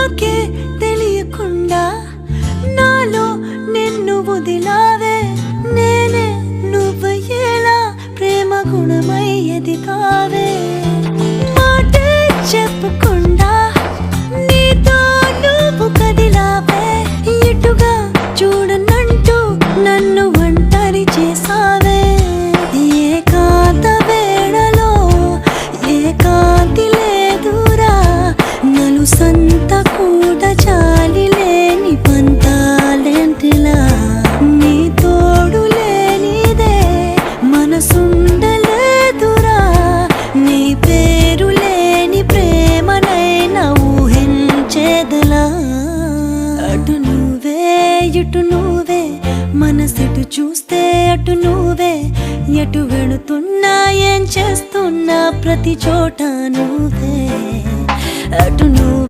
నాకే తెలియకుండా నాలో నిన్ను వదిలావే నేనే నువ్వయ్యేలా ప్రేమ గుణమయ్యేది కావే మాటే చెప్పకుండా నీతో నువ్వు కదిలావే ఇటుగా చూడనంటూ నన్ను ఒంటరి చేసావే ఏకాంత వేళలో ఏకాంతి లేదురా నలుసంత కూడా చాలి లేని పంతాలేంటిలా నీ తోడు లేనిదే మనసుండలేదురా నీ పేరు లేని ప్రేమనైనా ఊహించేదలా అటు నువ్వే ఇటు నువ్వే మనసెటు చూస్తే అటు నువ్వే ఎటు వెళుతున్నా ఏం చేస్తున్నా ప్రతి చోట నువ్వే అటు నువ్వు